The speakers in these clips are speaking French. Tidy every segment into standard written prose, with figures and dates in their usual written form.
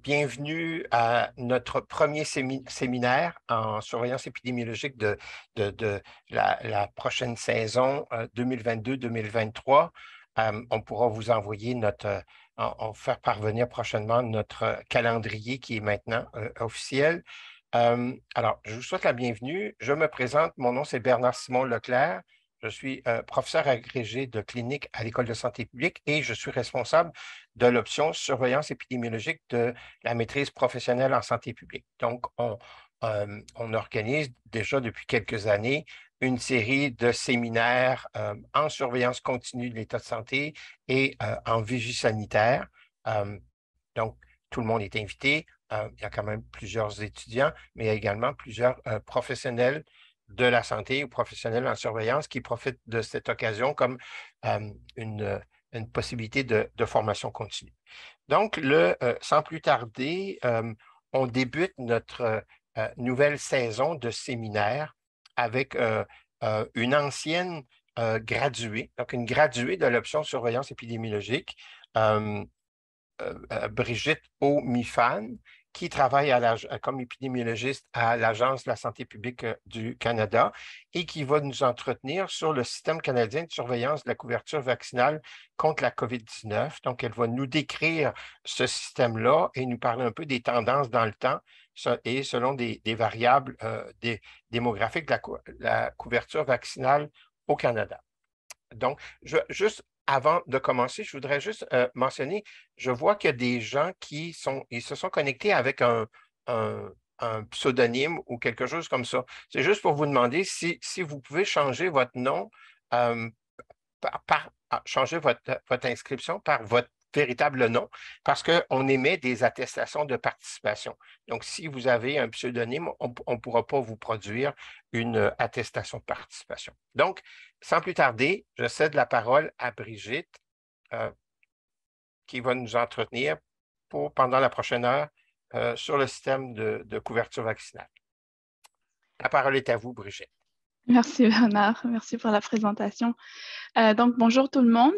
Bienvenue à notre premier séminaire en surveillance épidémiologique de la prochaine saison 2022-2023. On pourra vous envoyer faire parvenir prochainement notre calendrier qui est maintenant officiel. Alors, je vous souhaite la bienvenue. Je me présente, mon nom c'est Bernard-Simon Leclerc. Je suis professeur agrégé de clinique à l'École de santé publique et je suis responsable de l'option surveillance épidémiologique de la maîtrise professionnelle en santé publique. Donc, on organise déjà depuis quelques années une série de séminaires en surveillance continue de l'état de santé et en vigie sanitaire. Euh, donc, tout le monde est invité. Il y a quand même plusieurs étudiants, mais il y a également plusieurs professionnels de la santé ou professionnels en surveillance qui profitent de cette occasion comme euh, une possibilité de formation continue. Donc, sans plus tarder, on débute notre nouvelle saison de séminaire avec une ancienne graduée, donc une graduée de l'option surveillance épidémiologique, euh, Brigitte O'Mifan, qui travaille comme épidémiologiste à l'Agence de la santé publique du Canada et qui va nous entretenir sur le système canadien de surveillance de la couverture vaccinale contre la COVID-19. Donc, elle va nous décrire ce système-là et nous parler un peu des tendances dans le temps et selon des variables démographiques de la couverture vaccinale au Canada. Donc, juste avant de commencer, je voudrais juste mentionner, je vois qu'il y a des gens ils se sont connectés avec un, un pseudonyme ou quelque chose comme ça. C'est juste pour vous demander si vous pouvez changer votre nom euh, changer votre inscription par votre véritable nom parce qu'on émet des attestations de participation. Donc, si vous avez un pseudonyme, on ne pourra pas vous produire une attestation de participation. Donc, sans plus tarder, je cède la parole à Brigitte euh, qui va nous entretenir pendant la prochaine heure sur le système de couverture vaccinale. La parole est à vous, Brigitte. Merci Bernard, merci pour la présentation. Donc, bonjour tout le monde.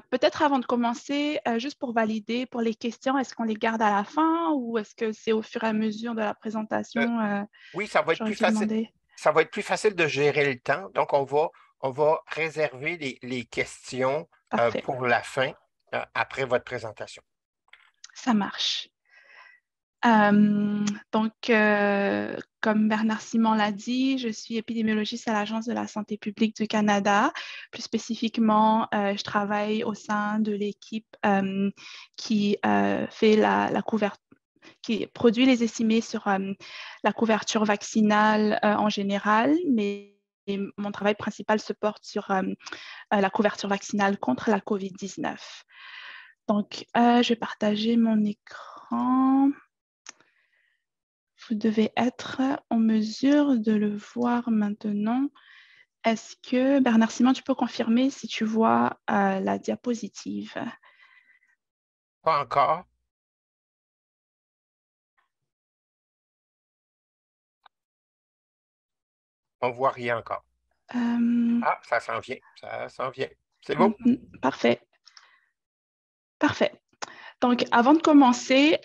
Peut-être avant de commencer, juste pour valider, pour les questions, est-ce qu'on les garde à la fin ou est-ce que c'est au fur et à mesure de la Euh, présentation? oui, ça va être J'aurais plus dû facile. demander. Ça va être plus facile de gérer le temps. Donc, on va réserver les questions Parfait, pour la fin, après votre présentation. ça marche. Euh, comme Bernard Simon l'a dit, je suis épidémiologiste à l'Agence de la santé publique du Canada. Plus spécifiquement, je travaille au sein de l'équipe qui fait la couverture, qui produit les estimés sur la couverture vaccinale en général, mais mon travail principal se porte sur la couverture vaccinale contre la COVID-19. Donc, je vais partager mon écran. Vous devez être en mesure de le voir maintenant. Est-ce que, Bernard Simon, tu peux confirmer si tu vois la diapositive? Pas encore. On ne voit rien encore. Euh, Ah, ça s'en vient. Ça s'en vient. C'est beau? Parfait. Parfait. Donc, avant de commencer,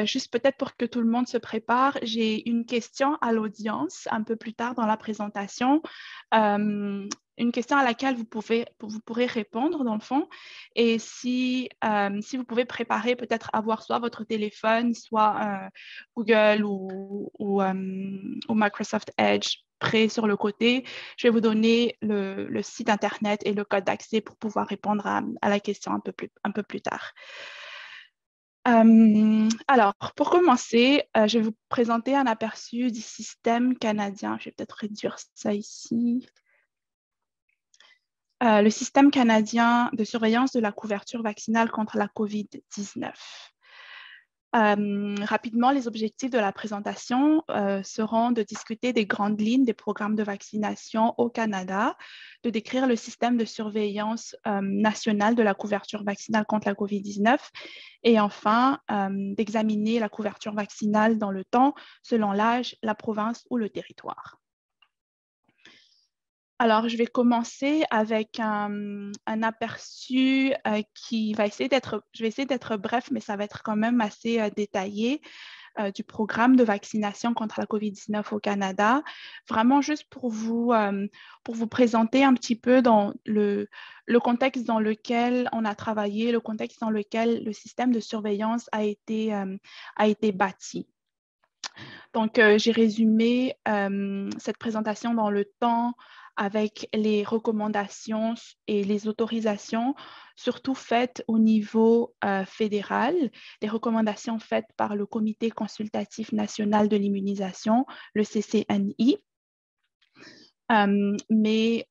juste peut-être pour que tout le monde se prépare, j'ai une question à l'audience un peu plus tard dans la présentation. Une question à laquelle vous pourrez répondre dans le fond. Et si vous pouvez préparer, peut-être avoir soit votre téléphone, soit Google ou Microsoft Edge prêt sur le côté, je vais vous donner le site Internet et le code d'accès pour pouvoir répondre à la question un peu plus tard. Alors, pour commencer, je vais vous présenter un aperçu du système canadien. Je vais peut-être réduire ça ici. Le système canadien de surveillance de la couverture vaccinale contre la COVID-19. Rapidement, les objectifs de la présentation seront de discuter des grandes lignes des programmes de vaccination au Canada, de décrire le système de surveillance national de la couverture vaccinale contre la COVID-19 et enfin d'examiner la couverture vaccinale dans le temps selon l'âge, la province ou le territoire. Alors, je vais commencer avec un aperçu qui va essayer je vais essayer d'être bref, mais ça va être quand même assez détaillé du programme de vaccination contre la COVID-19 au Canada. Vraiment juste pour vous présenter un petit peu dans le contexte dans lequel on a travaillé, le contexte dans lequel le système de surveillance a été bâti. Donc, j'ai résumé cette présentation dans le temps avec les recommandations et les autorisations, surtout faites au niveau fédéral, les recommandations faites par le Comité consultatif national de l'immunisation, le CCNI. Mais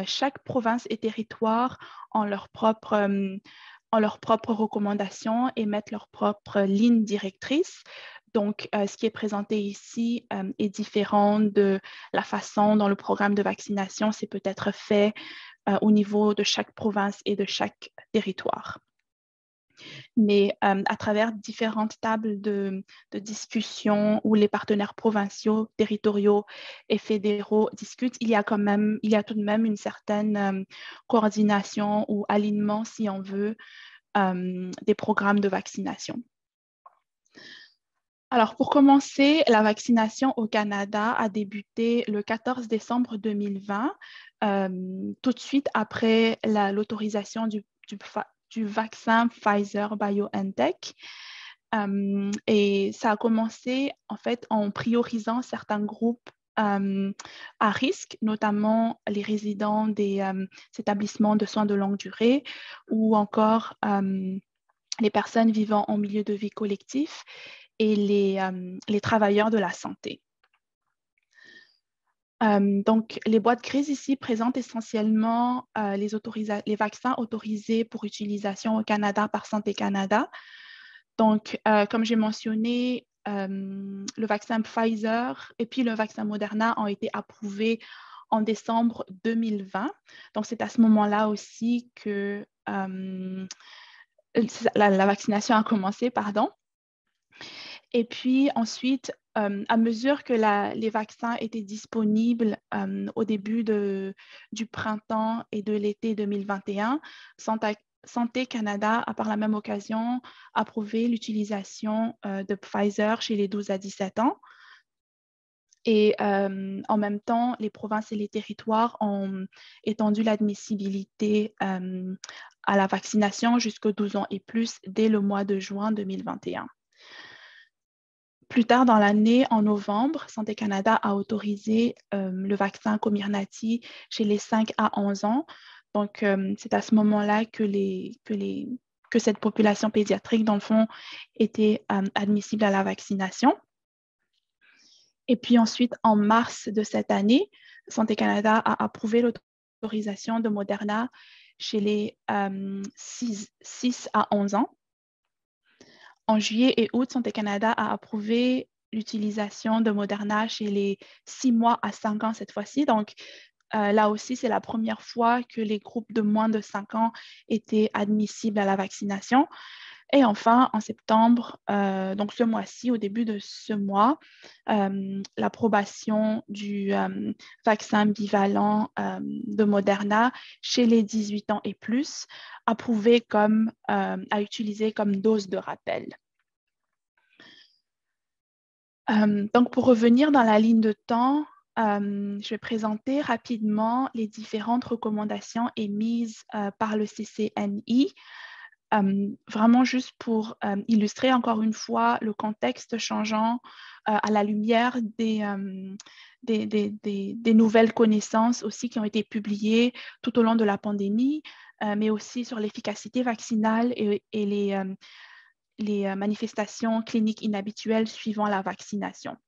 chaque province et territoire ont leurs propres recommandations et mettent leurs propres lignes directrices. Donc, ce qui est présenté ici est différent de la façon dont le programme de vaccination s'est peut-être fait au niveau de chaque province et de chaque territoire. Mais à travers différentes tables de discussion où les partenaires provinciaux, territoriaux et fédéraux discutent, il y a tout de même une certaine coordination ou alignement, si on veut, des programmes de vaccination. Alors, pour commencer, la vaccination au Canada a débuté le 14 décembre 2020, tout de suite après l'autorisation du vaccin Pfizer-BioNTech. Et ça a commencé en fait en priorisant certains groupes à risque, notamment les résidents des établissements de soins de longue durée ou encore les personnes vivant en milieu de vie collectif et les travailleurs de la santé. Donc, les boîtes grises ici présentent essentiellement les vaccins autorisés pour utilisation au Canada par Santé Canada. Donc, comme j'ai mentionné, le vaccin Pfizer et puis le vaccin Moderna ont été approuvés en décembre 2020. Donc, c'est à ce moment-là aussi que la vaccination a commencé, pardon. Et puis ensuite, à mesure que les vaccins étaient disponibles au début du printemps et de l'été 2021, Santé Canada a par la même occasion approuvé l'utilisation de Pfizer chez les 12 à 17 ans. Et en même temps, les provinces et les territoires ont étendu l'admissibilité à la vaccination jusqu'aux 12 ans et plus dès le mois de juin 2021. Plus tard dans l'année, en novembre, Santé Canada a autorisé le vaccin Comirnaty chez les 5 à 11 ans. Donc, c'est à ce moment-là que cette population pédiatrique, dans le fond, était admissible à la vaccination. Et puis ensuite, en mars de cette année, Santé Canada a approuvé l'autorisation de Moderna chez les 6 à 11 ans. En juillet et août, Santé Canada a approuvé l'utilisation de Moderna chez les 6 mois à 5 ans cette fois-ci. Donc, là aussi, c'est la première fois que les groupes de moins de 5 ans étaient admissibles à la vaccination. Et enfin, en septembre, donc ce mois-ci, au début de ce mois, l'approbation du vaccin bivalent de Moderna chez les 18 ans et plus, approuvé à utiliser comme dose de rappel. Donc, pour revenir dans la ligne de temps, je vais présenter rapidement les différentes recommandations émises par le CCNI. Vraiment juste pour illustrer encore une fois le contexte changeant à la lumière des nouvelles connaissances aussi qui ont été publiées tout au long de la pandémie, mais aussi sur l'efficacité vaccinale et les manifestations cliniques inhabituelles suivant la vaccination.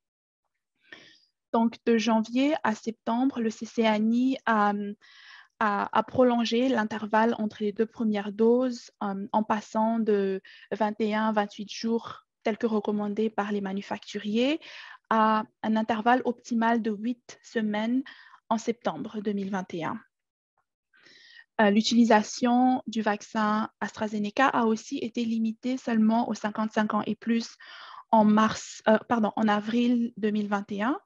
Donc, de janvier à septembre, le CCNI a prolongé l'intervalle entre les 2 premières doses en passant de 21 à 28 jours, tel que recommandé par les manufacturiers, à un intervalle optimal de 8 semaines en septembre 2021. L'utilisation du vaccin AstraZeneca a aussi été limitée seulement aux 55 ans et plus en avril 2021.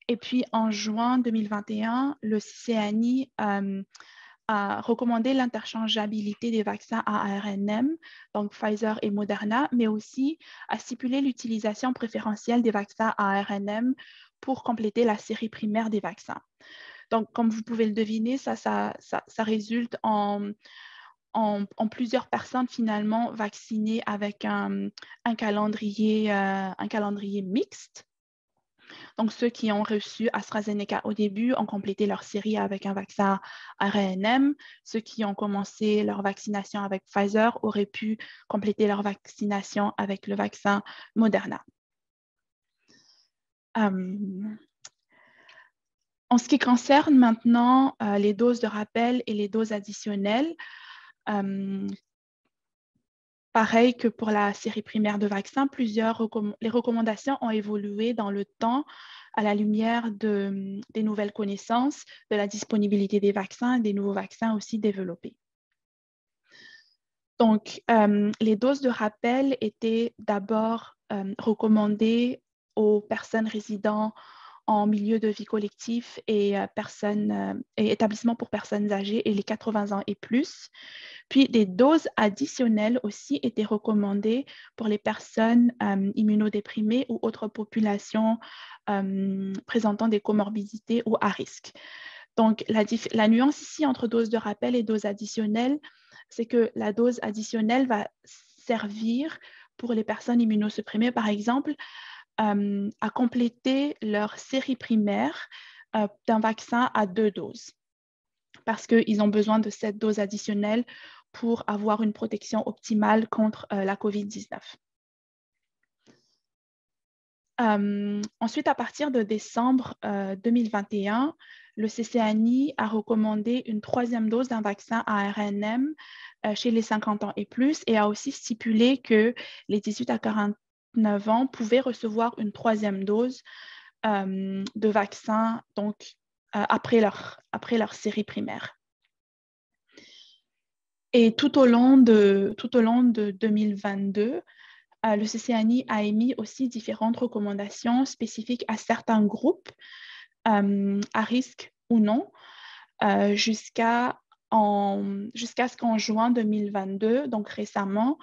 Et puis, en juin 2021, le CCNI a recommandé l'interchangeabilité des vaccins à ARNM, donc Pfizer et Moderna, mais aussi a stipulé l'utilisation préférentielle des vaccins à ARNM pour compléter la série primaire des vaccins. Donc, comme vous pouvez le deviner, ça résulte en plusieurs personnes finalement vaccinées avec un calendrier mixte. Donc, ceux qui ont reçu AstraZeneca au début ont complété leur série avec un vaccin ARNM. Ceux qui ont commencé leur vaccination avec Pfizer auraient pu compléter leur vaccination avec le vaccin Moderna. En ce qui concerne maintenant les doses de rappel et les doses additionnelles, pareil que pour la série primaire de vaccins, les recommandations ont évolué dans le temps à la lumière des nouvelles connaissances, de la disponibilité des vaccins et des nouveaux vaccins aussi développés. Donc, les doses de rappel étaient d'abord recommandées aux personnes résidant en milieu de vie collectif et établissements pour personnes âgées et les 80 ans et plus. Puis, des doses additionnelles aussi étaient recommandées pour les personnes immunodéprimées ou autres populations présentant des comorbidités ou à risque. Donc, la nuance ici entre dose de rappel et dose additionnelle, c'est que la dose additionnelle va servir pour les personnes immunosupprimées, par exemple, à compléter leur série primaire d'un vaccin à 2 doses parce qu'ils ont besoin de cette dose additionnelle pour avoir une protection optimale contre la COVID-19. Ensuite, à partir de décembre 2021, le CCNI a recommandé une 3e dose d'un vaccin ARNM chez les 50 ans et plus et a aussi stipulé que les 18 à 49 ans pouvaient recevoir une 3e dose de vaccin donc, après leur série primaire. Et tout au long de 2022, le CCNI a émis aussi différentes recommandations spécifiques à certains groupes, à risque ou non, jusqu'à ce qu'en juin 2022, donc récemment,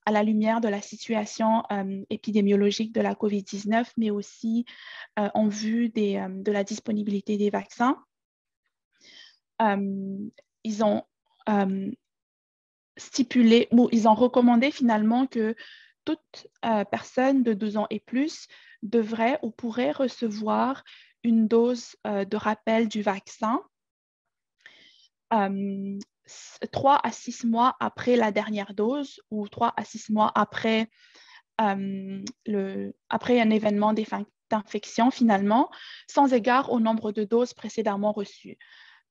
à la lumière de la situation épidémiologique de la COVID-19, mais aussi en vue de la disponibilité des vaccins, ils ont ils ont recommandé finalement que toute personne de 12 ans et plus devrait ou pourrait recevoir une dose de rappel du vaccin 3 à 6 mois après la dernière dose ou 3 à 6 mois après un événement d'infection finalement, sans égard au nombre de doses précédemment reçues.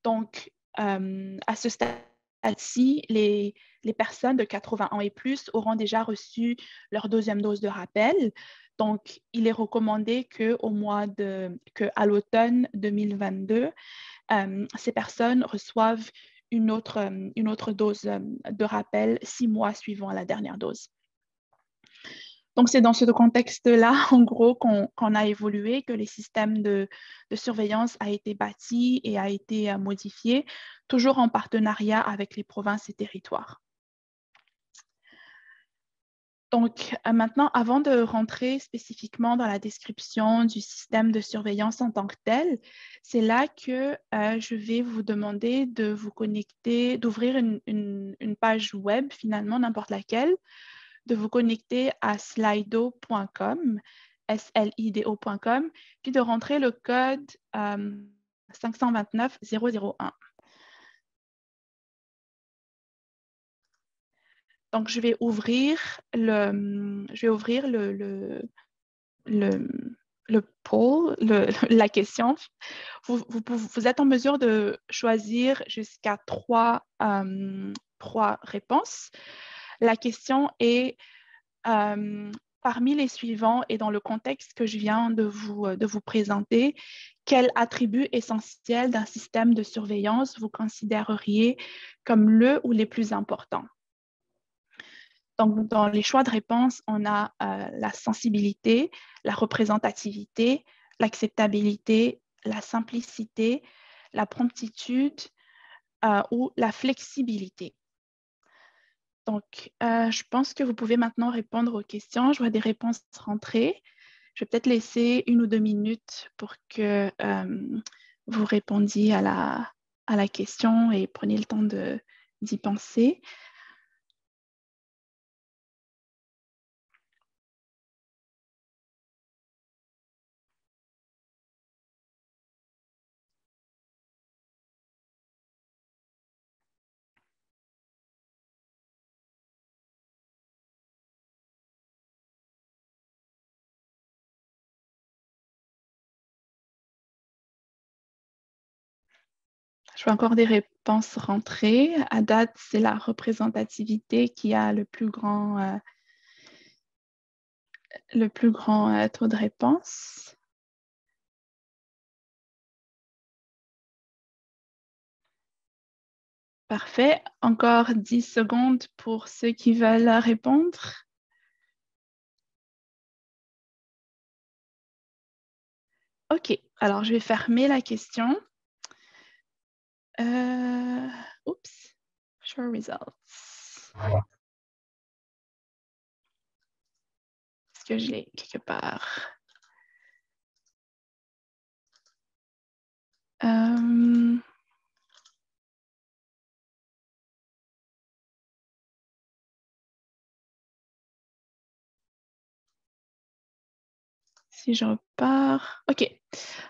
Donc, à ce stade-ci, les personnes de 80 ans et plus auront déjà reçu leur 2e dose de rappel. Donc, il est recommandé qu'à l'automne 2022, ces personnes reçoivent une autre dose de rappel 6 mois suivant la dernière dose. Donc, c'est dans ce contexte-là, en gros, qu'on a évolué, que les systèmes de surveillance a été bâti et a été modifié, toujours en partenariat avec les provinces et territoires. Donc, maintenant, avant de rentrer spécifiquement dans la description du système de surveillance en tant que tel, c'est là que je vais vous demander de vous connecter, d'ouvrir une page web, finalement, n'importe laquelle, de vous connecter à slido.com, slido.com, puis de rentrer le code 529001. Donc, je vais ouvrir le poll, la question. Vous êtes en mesure de choisir jusqu'à 3 réponses. La question est, parmi les suivants et dans le contexte que je viens de vous présenter, quel attribut essentiel d'un système de surveillance vous considéreriez comme le ou les plus importants? Donc, dans les choix de réponse, on a la sensibilité, la représentativité, l'acceptabilité, la simplicité, la promptitude ou la flexibilité. Donc, je pense que vous pouvez maintenant répondre aux questions. Je vois des réponses rentrer. Je vais peut-être laisser 1 ou 2 minutes pour que vous répondiez à la question et prenez le temps d'y penser. Je vois encore des réponses rentrer. À date, c'est la représentativité qui a le plus grand taux de réponse. Parfait. Encore 10 secondes pour ceux qui veulent répondre. OK. Alors, je vais fermer la question. Oups. Show results. Est-ce que je l'ai quelque part? Si je repars, OK,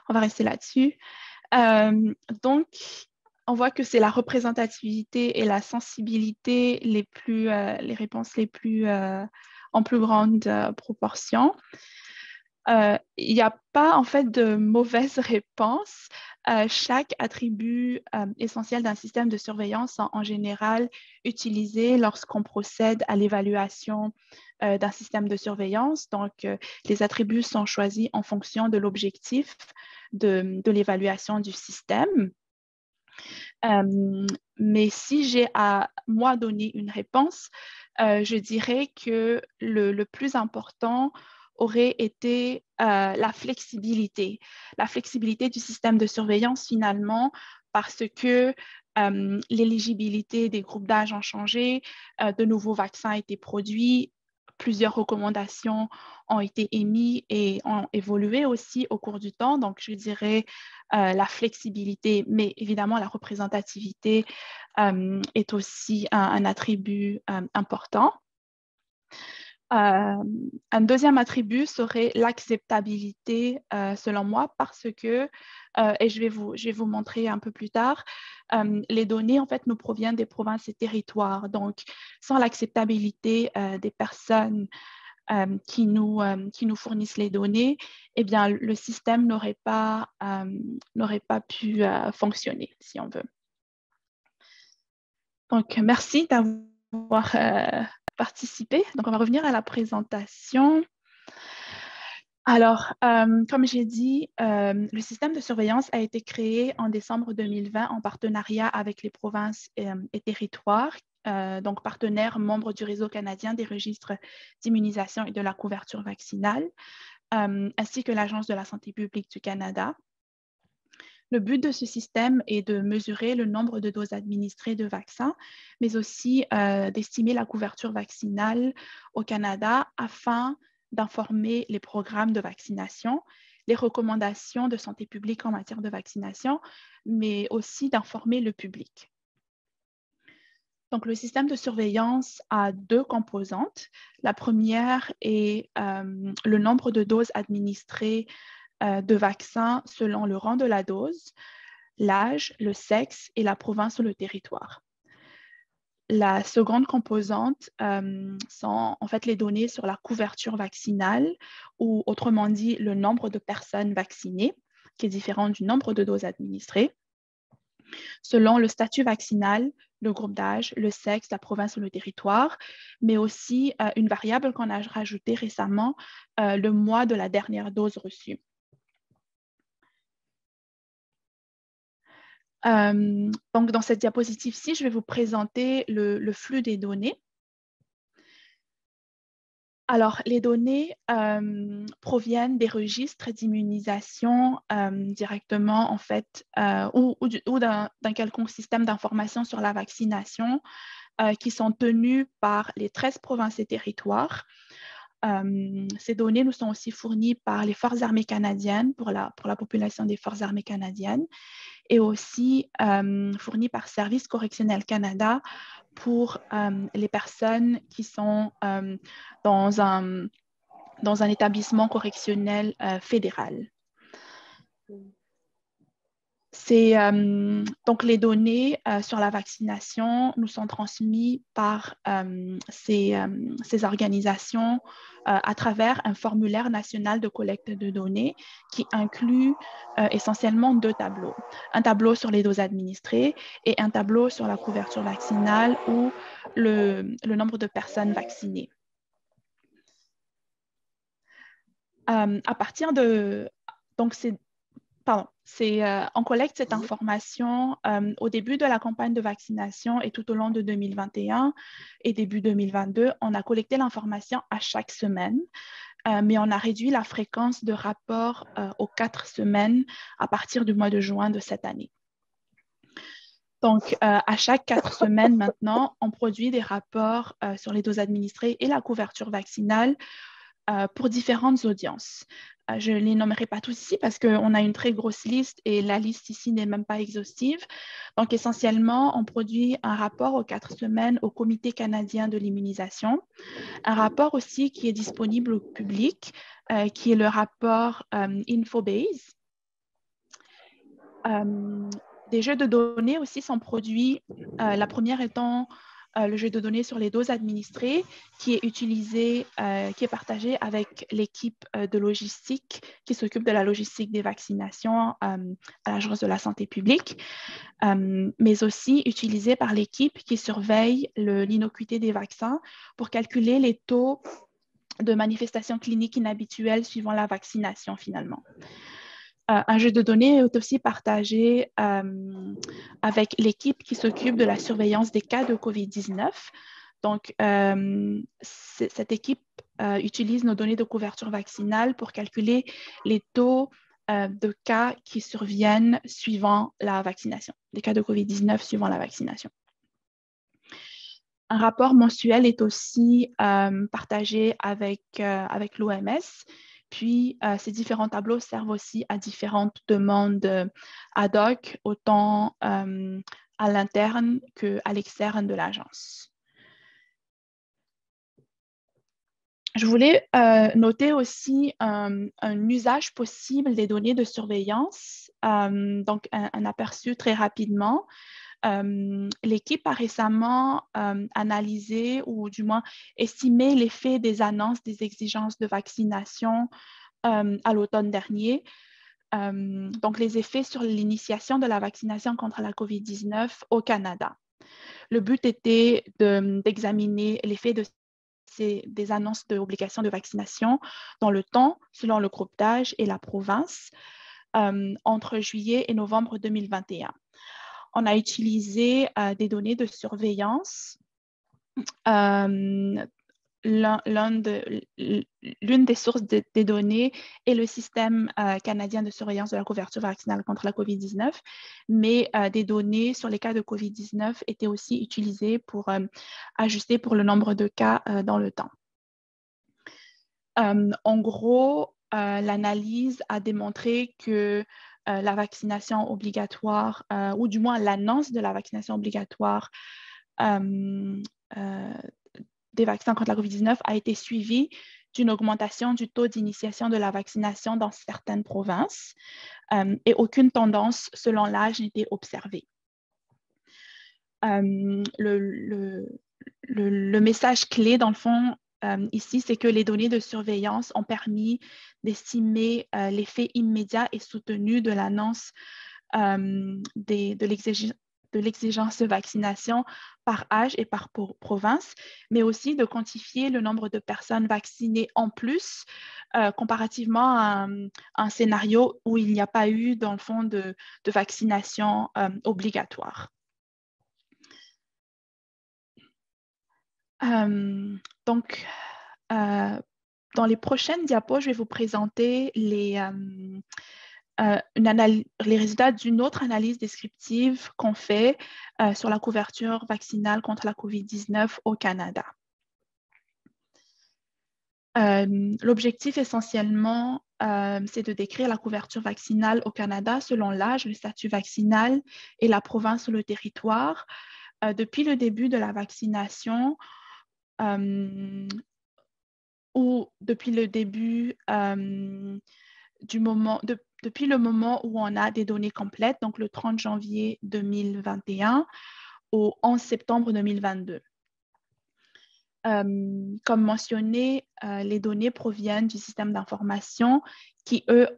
on va rester là-dessus. Donc, on voit que c'est la représentativité et la sensibilité les réponses les plus en plus grande proportion. Il n'y a pas en fait de mauvaise réponse. Chaque attribut essentiel d'un système de surveillance sont en général utilisés lorsqu'on procède à l'évaluation d'un système de surveillance. Donc, les attributs sont choisis en fonction de l'objectif de l'évaluation du système. Mais si j'ai à moi donner une réponse, je dirais que le plus important aurait été la flexibilité du système de surveillance finalement, parce que l'éligibilité des groupes d'âge ont changé, de nouveaux vaccins ont été produits, plusieurs recommandations ont été émises et ont évolué aussi au cours du temps. Donc, je dirais la flexibilité, mais évidemment, la représentativité est aussi un attribut important. Un deuxième attribut serait l'acceptabilité, selon moi, parce que, et je vais vous montrer un peu plus tard, les données, en fait, nous proviennent des provinces et territoires. Donc, sans l'acceptabilité des personnes qui nous fournissent les données, eh bien, le système n'aurait pas pu fonctionner, si on veut. Donc, merci d'avoir participé. Donc, on va revenir à la présentation. Alors, comme j'ai dit, le système de surveillance a été créé en décembre 2020 en partenariat avec les provinces et territoires, donc partenaires membres du réseau canadien des registres d'immunisation et de la couverture vaccinale, ainsi que l'Agence de la santé publique du Canada. Le but de ce système est de mesurer le nombre de doses administrées de vaccins, mais aussi d'estimer la couverture vaccinale au Canada afin d'informer les programmes de vaccination, les recommandations de santé publique en matière de vaccination, mais aussi d'informer le public. Donc, le système de surveillance a 2 composantes. La première est le nombre de doses administrées de vaccins selon le rang de la dose, l'âge, le sexe et la province ou le territoire. La seconde composante sont en fait les données sur la couverture vaccinale, ou autrement dit le nombre de personnes vaccinées, qui est différent du nombre de doses administrées, selon le statut vaccinal, le groupe d'âge, le sexe, la province ou le territoire, mais aussi une variable qu'on a rajoutée récemment, le mois de la dernière dose reçue. Donc, dans cette diapositive-ci, je vais vous présenter le flux des données. Alors, les données proviennent des registres d'immunisation directement, en fait, ou d'un quelconque système d'information sur la vaccination qui sont tenus par les 13 provinces et territoires. Ces données nous sont aussi fournies par les Forces armées canadiennes pour la population des Forces armées canadiennes et aussi fournies par Service correctionnel Canada pour les personnes qui sont dans un établissement correctionnel fédéral. Donc, les données sur la vaccination nous sont transmises par ces organisations à travers un formulaire national de collecte de données qui inclut essentiellement 2 tableaux. Un tableau sur les doses administrées et un tableau sur la couverture vaccinale ou le nombre de personnes vaccinées. À partir de... Donc, on collecte cette information au début de la campagne de vaccination et tout au long de 2021 et début 2022. On a collecté l'information à chaque semaine, mais on a réduit la fréquence de rapport aux 4 semaines à partir du mois de juin de cette année. Donc, à chaque 4 semaines maintenant, on produit des rapports sur les doses administrées et la couverture vaccinale pour différentes audiences. Je ne les nommerai pas tous ici parce qu'on a une très grosse liste et la liste ici n'est même pas exhaustive. Donc, essentiellement, on produit un rapport aux 4 semaines au Comité canadien de l'immunisation, un rapport aussi qui est disponible au public, qui est le rapport InfoBase. Des jeux de données aussi sont produits, la première étant le jeu de données sur les doses administrées qui est utilisé, qui est partagé avec l'équipe de logistique qui s'occupe de la logistique des vaccinations à l'Agence de la santé publique, mais aussi utilisé par l'équipe qui surveille l'innocuité des vaccins pour calculer les taux de manifestations cliniques inhabituelles suivant la vaccination finalement. Un jeu de données est aussi partagé avec l'équipe qui s'occupe de la surveillance des cas de COVID-19. Donc, cette équipe utilise nos données de couverture vaccinale pour calculer les taux de cas qui surviennent suivant la vaccination, les cas de COVID-19 suivant la vaccination. Un rapport mensuel est aussi partagé avec l'OMS. Puis, ces différents tableaux servent aussi à différentes demandes ad hoc, autant à l'interne qu'à l'externe de l'agence. Je voulais noter aussi un usage possible des données de surveillance, donc un aperçu très rapidement. L'équipe a récemment analysé ou du moins estimé l'effet des annonces des exigences de vaccination à l'automne dernier. Donc, les effets sur l'initiation de la vaccination contre la COVID-19 au Canada. Le but était d'examiner l'effet des annonces d'obligation de vaccination dans le temps, selon le groupe d'âge et la province, entre juillet et novembre 2021. On a utilisé des données de surveillance. L'une des sources des données est le système canadien de surveillance de la couverture vaccinale contre la COVID-19, mais des données sur les cas de COVID-19 étaient aussi utilisées pour ajuster pour le nombre de cas dans le temps. En gros, l'analyse a démontré que la vaccination obligatoire, ou du moins l'annonce de la vaccination obligatoire des vaccins contre la COVID-19 a été suivie d'une augmentation du taux d'initiation de la vaccination dans certaines provinces et aucune tendance selon l'âge n'était observée. Le message clé, dans le fond, ici, c'est que les données de surveillance ont permis d'estimer l'effet immédiat et soutenu de l'annonce de l'exigence de vaccination par âge et par province, mais aussi de quantifier le nombre de personnes vaccinées en plus comparativement à un scénario où il n'y a pas eu, dans le fond, de vaccination obligatoire. Donc, dans les prochaines diapos, je vais vous présenter les résultats d'une autre analyse descriptive qu'on fait sur la couverture vaccinale contre la COVID-19 au Canada. L'objectif essentiellement, c'est de décrire la couverture vaccinale au Canada selon l'âge, le statut vaccinal et la province ou le territoire. Depuis le début de la vaccination ou depuis le début depuis le moment où on a des données complètes, donc le 30 janvier 2021 au 11 septembre 2022. Comme mentionné, les données proviennent du système d'information qui, eux,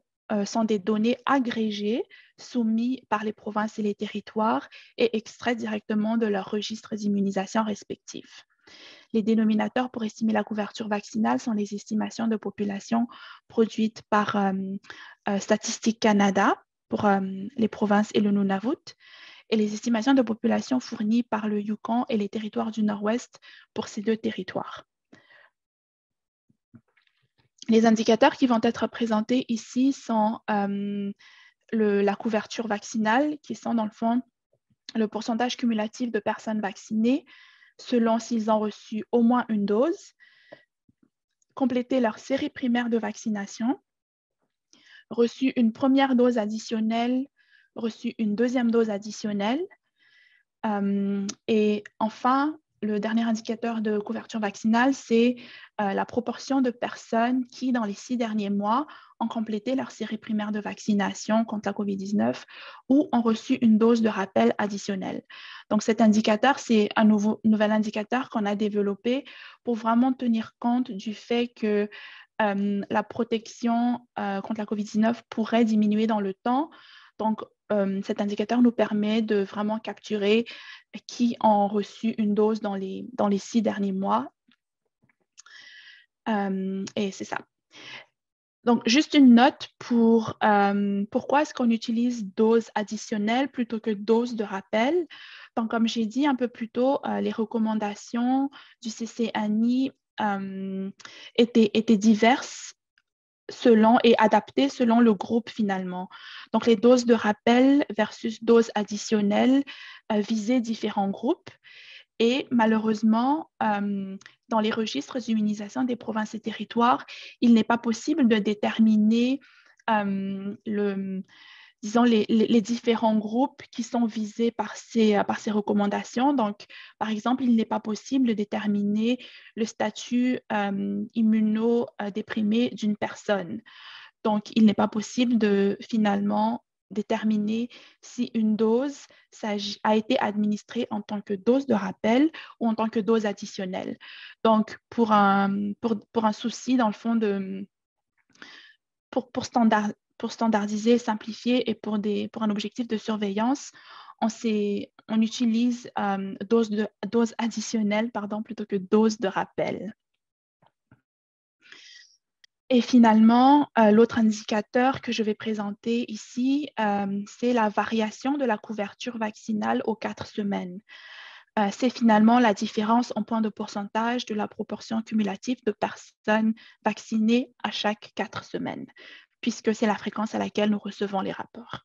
sont des données agrégées soumises par les provinces et les territoires et extraites directement de leurs registres d'immunisation respectifs. Les dénominateurs pour estimer la couverture vaccinale sont les estimations de population produites par Statistique Canada pour les provinces et le Nunavut et les estimations de population fournies par le Yukon et les territoires du Nord-Ouest pour ces deux territoires. Les indicateurs qui vont être présentés ici sont la couverture vaccinale, qui sont dans le fond le pourcentage cumulatif de personnes vaccinées selon s'ils ont reçu au moins une dose, complété leur série primaire de vaccination, reçu une première dose additionnelle, reçu une deuxième dose additionnelle, et enfin, le dernier indicateur de couverture vaccinale, c'est la proportion de personnes qui, dans les 6 derniers mois, ont complété leur série primaire de vaccination contre la COVID-19 ou ont reçu une dose de rappel additionnelle. Donc, cet indicateur, c'est un nouvel indicateur qu'on a développé pour vraiment tenir compte du fait que la protection contre la COVID-19 pourrait diminuer dans le temps. Donc, cet indicateur nous permet de vraiment capturer qui ont reçu une dose dans les 6 derniers mois. Et c'est ça. Donc, juste une note pour pourquoi est-ce qu'on utilise dose additionnelle plutôt que dose de rappel. Donc, comme j'ai dit un peu plus tôt, les recommandations du CCNI étaient diverses et adapté selon le groupe finalement. Donc, les doses de rappel versus doses additionnelles visaient différents groupes. Et malheureusement, dans les registres d'immunisation des provinces et territoires, il n'est pas possible de déterminer disons, les différents groupes qui sont visés par ces recommandations. Donc, par exemple, il n'est pas possible de déterminer le statut immunodéprimé d'une personne. Donc, il n'est pas possible de finalement déterminer si une dose a été administrée en tant que dose de rappel ou en tant que dose additionnelle. Donc, pour un souci, dans le fond, pour standardiser, simplifier et pour un objectif de surveillance, on utilise dose additionnelle plutôt que dose de rappel. Et finalement, l'autre indicateur que je vais présenter ici, c'est la variation de la couverture vaccinale aux 4 semaines. C'est finalement la différence en point de pourcentage de la proportion cumulative de personnes vaccinées à chaque 4 semaines, puisque c'est la fréquence à laquelle nous recevons les rapports.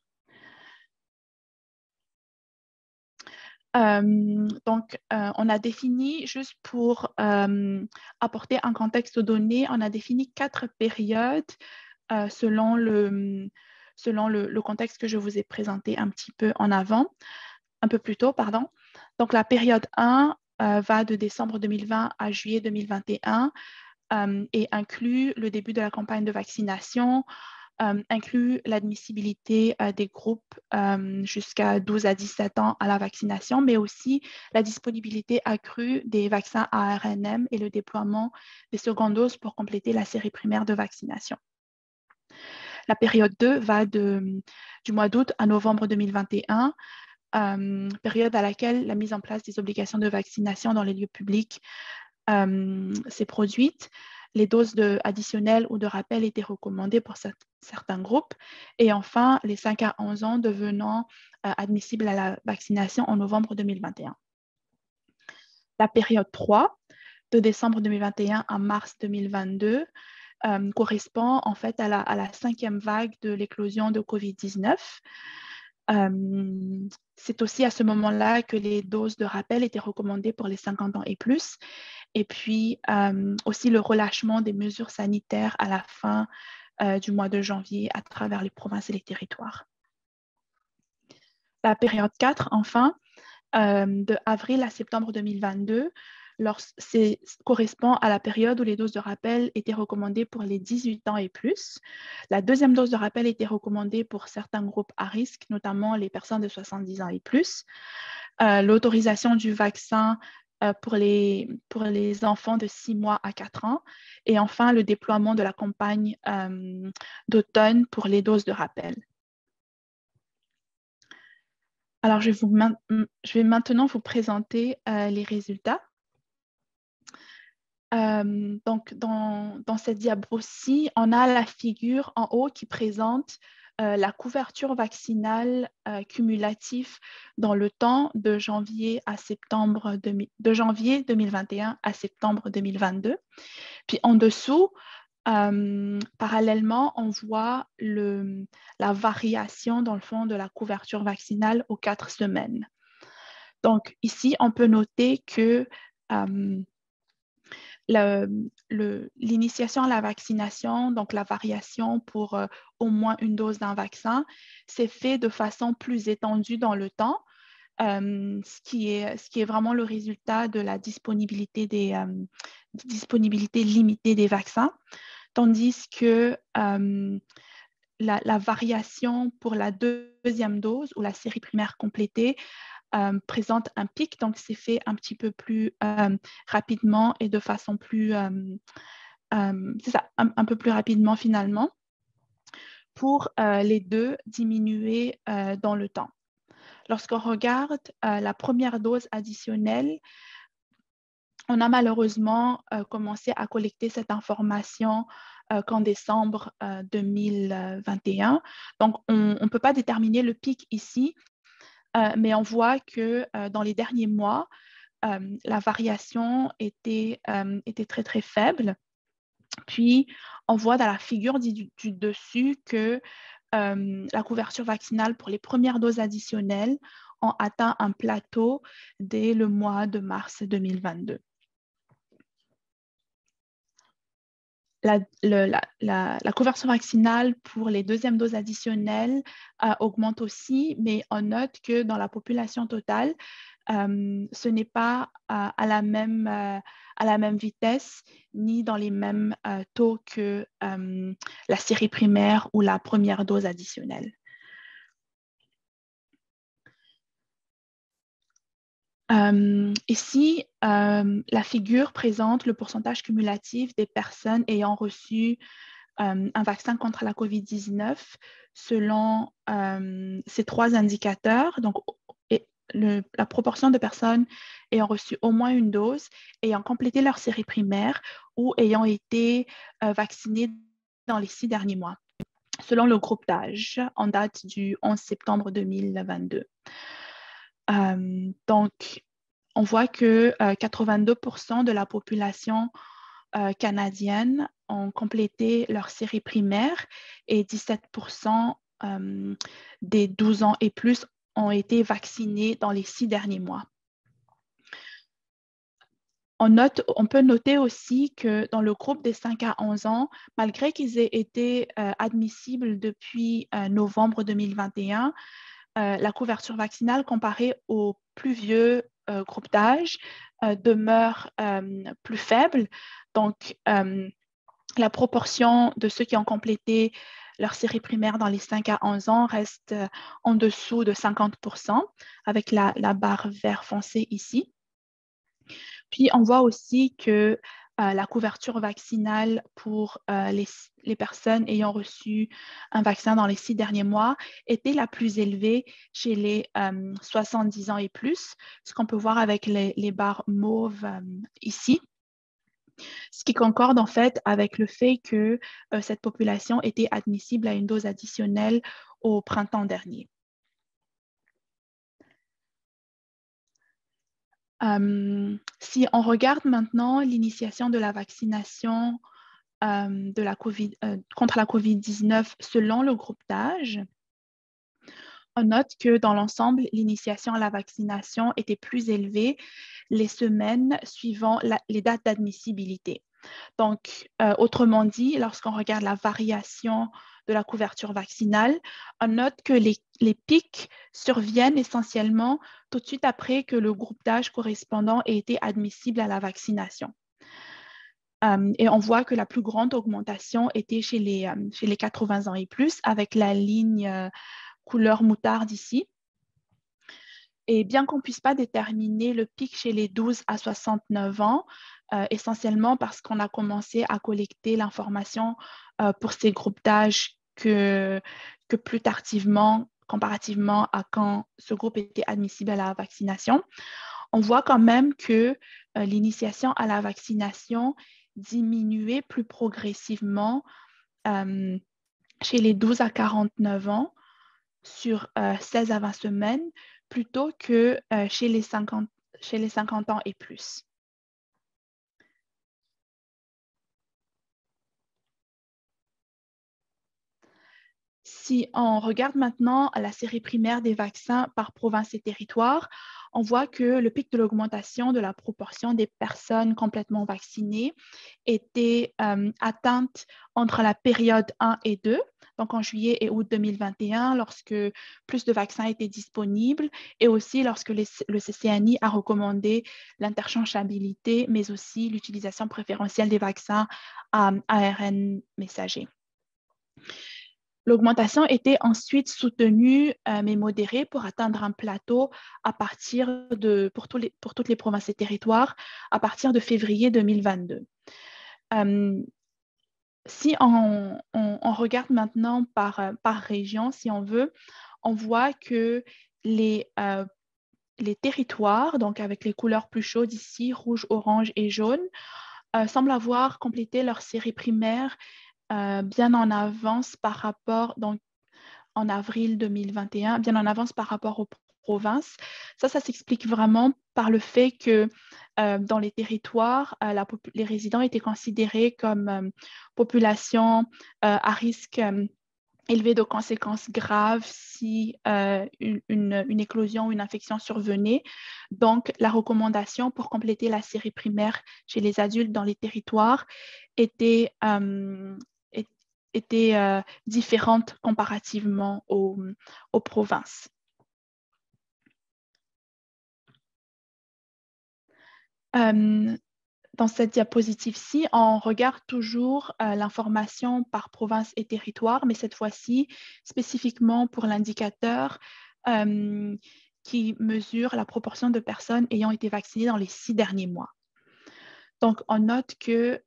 Donc, on a défini, juste pour apporter un contexte aux données, on a défini 4 périodes selon le contexte que je vous ai présenté un peu plus tôt, pardon. Donc, la période 1 va de décembre 2020 à juillet 2021 et inclut le début de la campagne de vaccination, inclut l'admissibilité des groupes jusqu'à 12 à 17 ans à la vaccination, mais aussi la disponibilité accrue des vaccins ARNM et le déploiement des secondes doses pour compléter la série primaire de vaccination. La période 2 va du mois d'août à novembre 2021, période à laquelle la mise en place des obligations de vaccination dans les lieux publics s'est produite. Les doses additionnelles ou de rappel étaient recommandées pour certains groupes. Et enfin, les 5 à 11 ans devenant admissibles à la vaccination en novembre 2021. La période 3 de décembre 2021 à mars 2022 correspond en fait à la 5e vague de l'éclosion de COVID-19. C'est aussi à ce moment-là que les doses de rappel étaient recommandées pour les 50 ans et plus. Et puis aussi le relâchement des mesures sanitaires à la fin du mois de janvier à travers les provinces et les territoires. La période 4, enfin, de avril à septembre 2022, correspond à la période où les doses de rappel étaient recommandées pour les 18 ans et plus. La deuxième dose de rappel était recommandée pour certains groupes à risque, notamment les personnes de 70 ans et plus. L'autorisation du vaccin pour les enfants de 6 mois à 4 ans. Et enfin, le déploiement de la campagne d'automne pour les doses de rappel. Alors, je vais maintenant vous présenter les résultats. Donc, dans cette diapo-ci, on a la figure en haut qui présente la couverture vaccinale cumulative dans le temps de janvier 2021 à septembre 2022. Puis en dessous, parallèlement, on voit la variation dans le fond de la couverture vaccinale aux 4 semaines. Donc ici, on peut noter que l'initiation à la vaccination, donc la variation pour au moins une dose d'un vaccin, s'est fait de façon plus étendue dans le temps, ce qui est vraiment le résultat de la disponibilité limitée des vaccins, tandis que la variation pour la deuxième dose ou la série primaire complétée présente un pic, donc c'est fait un petit peu plus rapidement et de façon plus, c'est ça, un peu plus rapidement finalement, pour les deux diminuer dans le temps. Lorsqu'on regarde la première dose additionnelle, on a malheureusement commencé à collecter cette information qu'en décembre 2021. Donc, on ne peut pas déterminer le pic ici, mais on voit que dans les derniers mois, la variation était très, très faible. Puis, on voit dans la figure du dessus que la couverture vaccinale pour les premières doses additionnelles ont atteint un plateau dès le mois de mars 2022. La couverture vaccinale pour les deuxièmes doses additionnelles augmente aussi, mais on note que dans la population totale, ce n'est pas à la même vitesse ni dans les mêmes taux que la série primaire ou la première dose additionnelle. Ici, la figure présente le pourcentage cumulatif des personnes ayant reçu un vaccin contre la COVID-19 selon ces 3 indicateurs. Donc, la proportion de personnes ayant reçu au moins une dose, ayant complété leur série primaire ou ayant été vaccinées dans les 6 derniers mois, selon le groupe d'âge en date du 11 septembre 2022. Donc, on voit que 82% de la population canadienne ont complété leur série primaire et 17% des 12 ans et plus ont été vaccinés dans les 6 derniers mois. On peut noter aussi que dans le groupe des 5 à 11 ans, malgré qu'ils aient été admissibles depuis novembre 2021, la couverture vaccinale comparée aux plus vieux groupes d'âge demeure plus faible. Donc, la proportion de ceux qui ont complété leur série primaire dans les 5 à 11 ans reste en dessous de 50%, avec la barre vert foncé ici. Puis, on voit aussi que la couverture vaccinale pour les personnes ayant reçu un vaccin dans les 6 derniers mois était la plus élevée chez les 70 ans et plus, ce qu'on peut voir avec les barres mauves ici. Ce qui concorde en fait avec le fait que cette population était admissible à une dose additionnelle au printemps dernier. Si on regarde maintenant l'initiation de la vaccination contre la COVID-19 selon le groupe d'âge, on note que dans l'ensemble, l'initiation à la vaccination était plus élevée les semaines suivant les dates d'admissibilité. Donc, autrement dit, lorsqu'on regarde la variation de la couverture vaccinale, on note que les pics surviennent essentiellement tout de suite après que le groupe d'âge correspondant ait été admissible à la vaccination. Et on voit que la plus grande augmentation était chez les 80 ans et plus, avec la ligne couleur moutarde ici. Et bien qu'on ne puisse pas déterminer le pic chez les 12 à 69 ans, essentiellement parce qu'on a commencé à collecter l'information pour ces groupes d'âge que plus tardivement, comparativement à quand ce groupe était admissible à la vaccination, on voit quand même que l'initiation à la vaccination diminuait plus progressivement chez les 12 à 49 ans sur 16 à 20 semaines plutôt que chez les 50 ans et plus. Si on regarde maintenant la série primaire des vaccins par province et territoire, on voit que le pic de l'augmentation de la proportion des personnes complètement vaccinées était atteinte entre la période 1 et 2, donc en juillet et août 2021, lorsque plus de vaccins étaient disponibles, et aussi lorsque le CCNI a recommandé l'interchangeabilité, mais aussi l'utilisation préférentielle des vaccins à ARN messager. L'augmentation était ensuite soutenue, mais modérée, pour atteindre un plateau pour toutes les provinces et territoires à partir de février 2022. Si on regarde maintenant par région, si on veut, on voit que les territoires, donc avec les couleurs plus chaudes ici, rouge, orange et jaune, semblent avoir complété leur série primaire bien en avance par rapport, donc en avril 2021, bien en avance par rapport aux provinces. Ça s'explique vraiment par le fait que dans les territoires, les résidents étaient considérés comme population à risque élevé de conséquences graves si une éclosion ou une infection survenait. Donc, la recommandation pour compléter la série primaire chez les adultes dans les territoires était différente comparativement aux provinces. Dans cette diapositive-ci, on regarde toujours l'information par province et territoire, mais cette fois-ci, spécifiquement pour l'indicateur qui mesure la proportion de personnes ayant été vaccinées dans les 6 derniers mois. Donc, on note que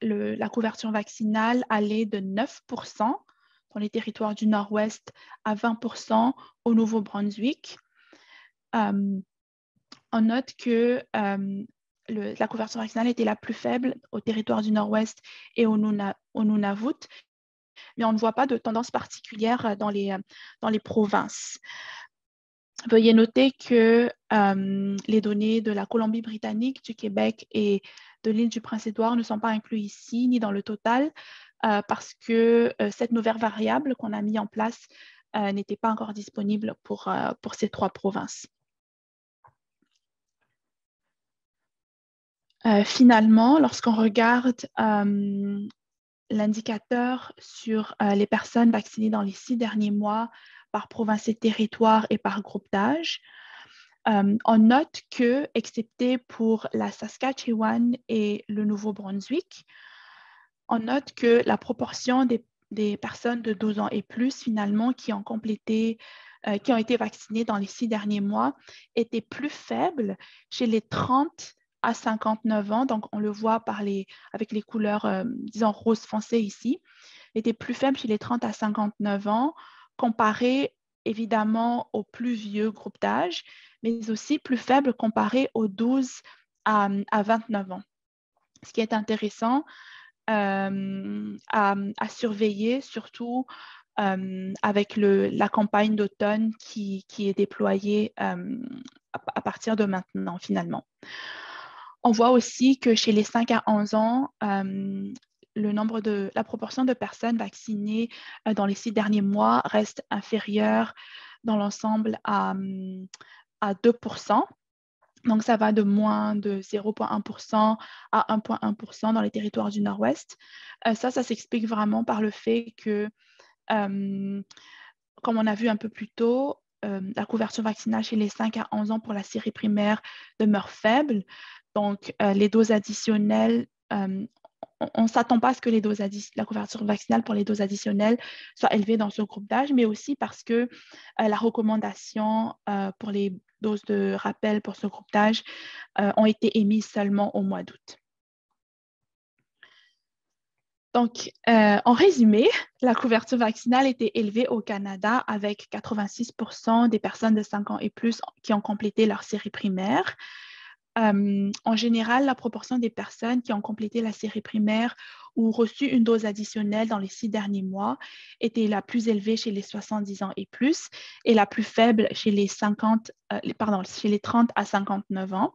la couverture vaccinale allait de 9% dans les territoires du Nord-Ouest à 20% au Nouveau-Brunswick. On note que la couverture vaccinale était la plus faible au territoire du Nord-Ouest et au Nunavut, mais on ne voit pas de tendance particulière dans les provinces. Veuillez noter que les données de la Colombie-Britannique, du Québec et de l'île du Prince-Édouard ne sont pas inclus ici ni dans le total parce que cette nouvelle variable qu'on a mis en place n'était pas encore disponible pour ces 3 provinces. Finalement, lorsqu'on regarde l'indicateur sur les personnes vaccinées dans les 6 derniers mois par province et territoire et par groupe d'âge, on note que, excepté pour la Saskatchewan et le Nouveau-Brunswick, on note que la proportion des personnes de 12 ans et plus, finalement, qui ont été vaccinées dans les 6 derniers mois, était plus faible chez les 30 à 59 ans, donc on le voit avec les couleurs, disons, rose foncé ici, était plus faible chez les 30 à 59 ans, comparé évidemment au plus vieux groupe d'âge, mais aussi plus faible comparé aux 12 à 29 ans. Ce qui est intéressant à surveiller, surtout avec la campagne d'automne qui est déployée à partir de maintenant, finalement. On voit aussi que chez les 5 à 11 ans, la proportion de personnes vaccinées dans les 6 derniers mois reste inférieure dans l'ensemble à 2%. Donc, ça va de moins de 0,1% à 1,1% dans les territoires du Nord-Ouest. Ça s'explique vraiment par le fait que, comme on a vu un peu plus tôt, la couverture vaccinale chez les 5 à 11 ans pour la série primaire demeure faible. Donc, les doses additionnelles, on ne s'attend pas à ce que la couverture vaccinale pour les doses additionnelles soit élevée dans ce groupe d'âge, mais aussi parce que la recommandation pour les doses de rappel pour ce groupe d'âge ont été émises seulement au mois d'août. Donc, en résumé, la couverture vaccinale était élevée au Canada avec 86% des personnes de 5 ans et plus qui ont complété leur série primaire. En général, la proportion des personnes qui ont complété la série primaire ou reçu une dose additionnelle dans les 6 derniers mois était la plus élevée chez les 70 ans et plus et la plus faible chez les 30 à 59 ans.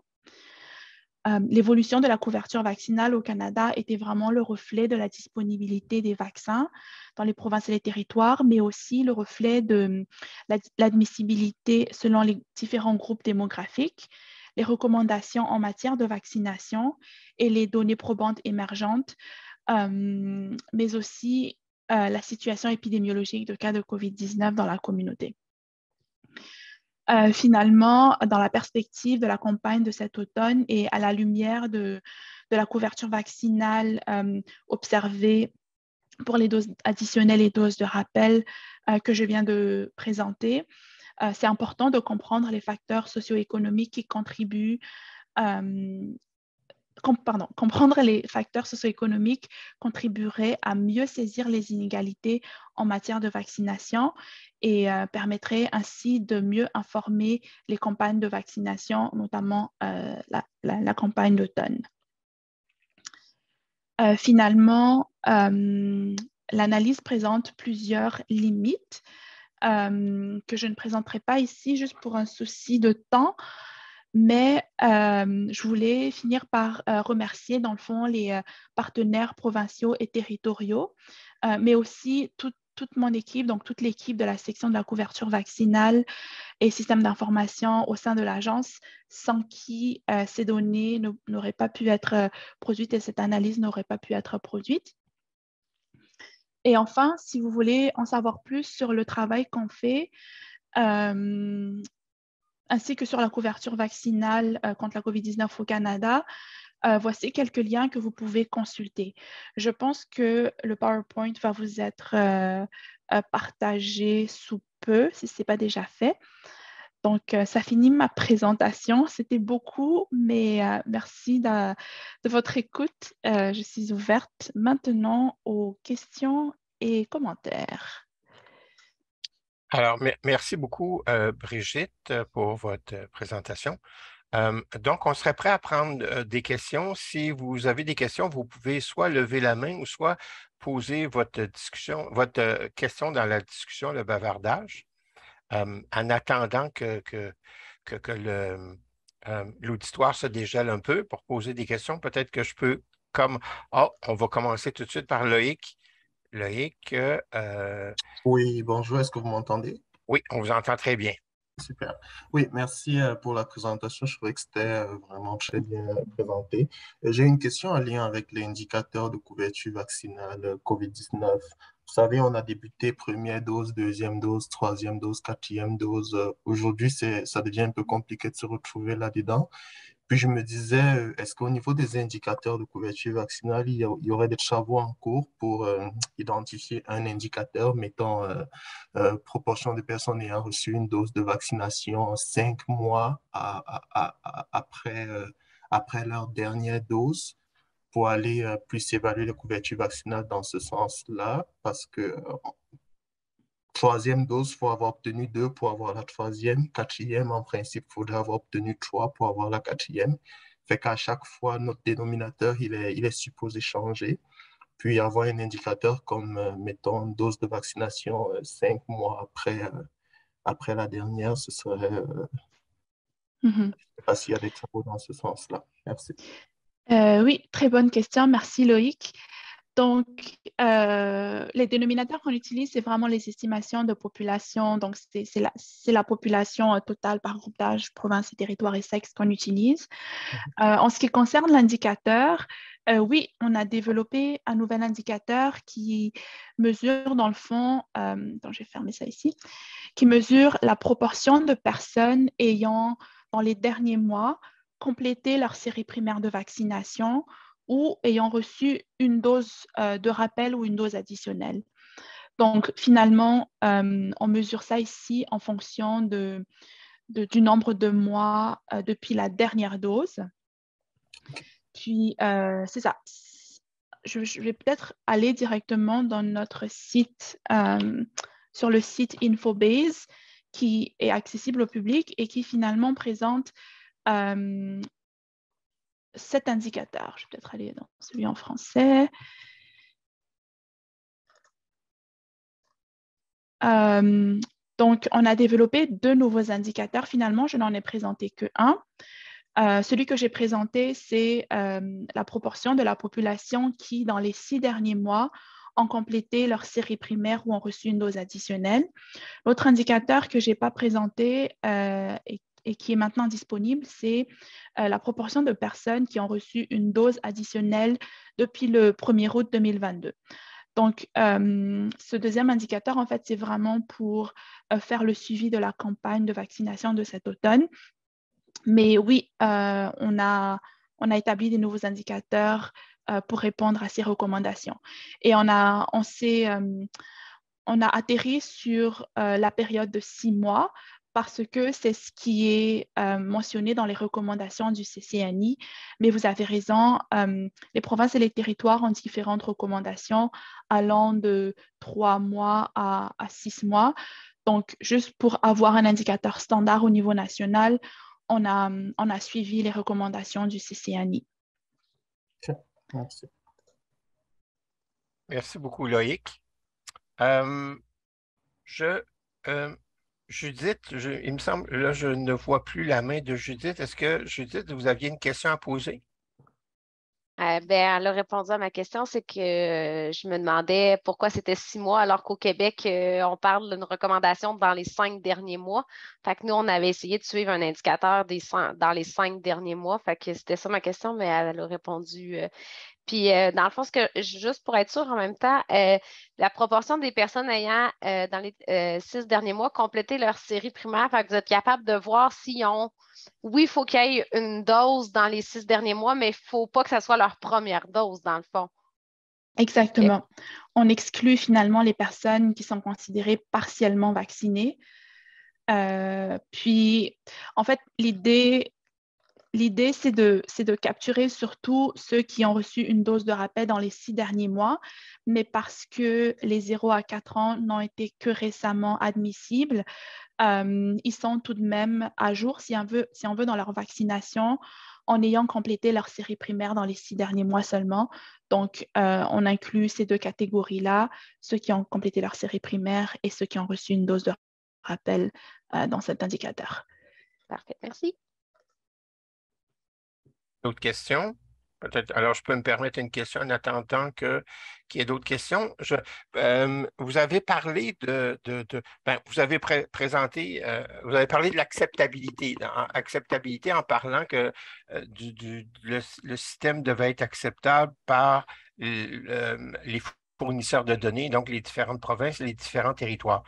L'évolution de la couverture vaccinale au Canada était vraiment le reflet de la disponibilité des vaccins dans les provinces et les territoires, mais aussi le reflet de l'admissibilité selon les différents groupes démographiques, les recommandations en matière de vaccination et les données probantes émergentes, mais aussi la situation épidémiologique de cas de COVID-19 dans la communauté. Finalement, dans la perspective de la campagne de cet automne et à la lumière de la couverture vaccinale observée pour les doses additionnelles et doses de rappel que je viens de présenter, c'est important de comprendre les facteurs socio-économiques qui contribuent comprendre les facteurs socio-économiques contribuerait à mieux saisir les inégalités en matière de vaccination et permettrait ainsi de mieux informer les campagnes de vaccination, notamment la campagne d'automne. Finalement, l'analyse présente plusieurs limites que je ne présenterai pas ici juste pour un souci de temps. Mais je voulais finir par remercier, dans le fond, les partenaires provinciaux et territoriaux, mais aussi toute mon équipe, donc toute l'équipe de la section de la couverture vaccinale et système d'information au sein de l'agence, sans qui ces données n'auraient pas pu être produites et cette analyse n'aurait pas pu être produite. Et enfin, si vous voulez en savoir plus sur le travail qu'on fait, ainsi que sur la couverture vaccinale contre la COVID-19 au Canada, voici quelques liens que vous pouvez consulter. Je pense que le PowerPoint va vous être partagé sous peu, si ce n'est pas déjà fait. Donc, ça finit ma présentation. C'était beaucoup, mais merci de votre écoute. Je suis ouverte maintenant aux questions et commentaires. Alors, merci beaucoup, Brigitte, pour votre présentation. Donc, on serait prêt à prendre des questions. Si vous avez des questions, vous pouvez soit lever la main ou soit poser votre question dans la discussion, le bavardage, en attendant que l'auditoire se dégèle un peu pour poser des questions. Peut-être que je peux, on va commencer tout de suite par Loïc. Loïc, Oui, bonjour, est-ce que vous m'entendez? oui, on vous entend très bien. Super. Oui, merci pour la présentation. Je trouvais que c'était vraiment très bien présenté. J'ai une question en lien avec l'indicateur de couverture vaccinale COVID-19. Vous savez, on a débuté première dose, deuxième dose, troisième dose, quatrième dose. Aujourd'hui, ça devient un peu compliqué de se retrouver là-dedans. Puis je me disais, est-ce qu'au niveau des indicateurs de couverture vaccinale, il y aurait des travaux en cours pour identifier un indicateur mettant proportion de personnes ayant reçu une dose de vaccination 5 mois après leur dernière dose pour aller plus évaluer la couverture vaccinale dans ce sens-là, parce que troisième dose, il faut avoir obtenu 2 pour avoir la troisième. Quatrième, en principe, il faudrait avoir obtenu 3 pour avoir la quatrième. Fait qu'à chaque fois, notre dénominateur, il est supposé changer. Puis avoir un indicateur comme, mettons, une dose de vaccination 5 mois après la dernière, Je ne sais pas s'il y a des travaux dans ce sens-là. Merci. Oui, très bonne question. Merci Loïc. Donc, les dénominateurs qu'on utilise, c'est vraiment les estimations de population. Donc, c'est la population totale par groupe d'âge, province et territoire et sexe qu'on utilise. En ce qui concerne l'indicateur, oui, on a développé un nouvel indicateur qui mesure, dans le fond, donc je vais fermer ça ici, qui mesure la proportion de personnes ayant, dans les derniers mois, complété leur série primaire de vaccination ou ayant reçu une dose de rappel ou une dose additionnelle. Donc, finalement, on mesure ça ici en fonction du nombre de mois depuis la dernière dose. Puis, c'est ça. Je vais peut-être aller directement dans notre site, sur le site Infobase, qui est accessible au public et qui finalement présente cet indicateur. Je vais peut-être aller dans celui en français. Donc, on a développé 2 nouveaux indicateurs. Finalement, je n'en ai présenté qu'un. Celui que j'ai présenté, c'est la proportion de la population qui, dans les 6 derniers mois, ont complété leur série primaire ou ont reçu une dose additionnelle. L'autre indicateur que je n'ai pas présenté et qui est maintenant disponible, c'est la proportion de personnes qui ont reçu une dose additionnelle depuis le 1er août 2022. Donc, ce deuxième indicateur, en fait, c'est vraiment pour faire le suivi de la campagne de vaccination de cet automne. Mais oui, on a établi des nouveaux indicateurs pour répondre à ces recommandations. Et on a atterri sur la période de 6 mois parce que c'est ce qui est mentionné dans les recommandations du CCNI. Mais vous avez raison, les provinces et les territoires ont différentes recommandations allant de 3 mois à 6 mois. Donc, juste pour avoir un indicateur standard au niveau national, on a suivi les recommandations du CCNI. Merci. Merci beaucoup, Loïc. Judith, il me semble, là, je ne vois plus la main de Judith. Est-ce que, Judith, vous aviez une question à poser? Ben, elle a répondu à ma question, c'est que je me demandais pourquoi c'était 6 mois alors qu'au Québec, on parle d'une recommandation dans les 5 derniers mois. Fait que nous, on avait essayé de suivre un indicateur dans les 5 derniers mois. Fait que c'était ça ma question, mais elle a répondu. Puis, dans le fond, juste pour être sûr en même temps, la proportion des personnes ayant, dans les 6 derniers mois, complété leur série primaire, fait que vous êtes capable de voir s'ils ont. Oui, il faut qu'il y ait une dose dans les 6 derniers mois, mais il ne faut pas que ça soit leur première dose, dans le fond. Exactement. Okay. On exclut finalement les personnes qui sont considérées partiellement vaccinées. Puis, en fait, l'idée, c'est de capturer surtout ceux qui ont reçu une dose de rappel dans les 6 derniers mois, mais parce que les 0 à 4 ans n'ont été que récemment admissibles, ils sont tout de même à jour, si on veut, dans leur vaccination, en ayant complété leur série primaire dans les 6 derniers mois seulement. Donc, on inclut ces 2 catégories-là, ceux qui ont complété leur série primaire et ceux qui ont reçu une dose de rappel dans cet indicateur. Parfait, merci. D'autres questions? Peut-être. Alors, je peux me permettre une question en attendant qu'il y ait d'autres questions. Vous avez parlé vous avez présenté, vous avez parlé de l'acceptabilité. Acceptabilité en parlant que le système devait être acceptable par les fournisseurs de données, donc les différentes provinces, les différents territoires.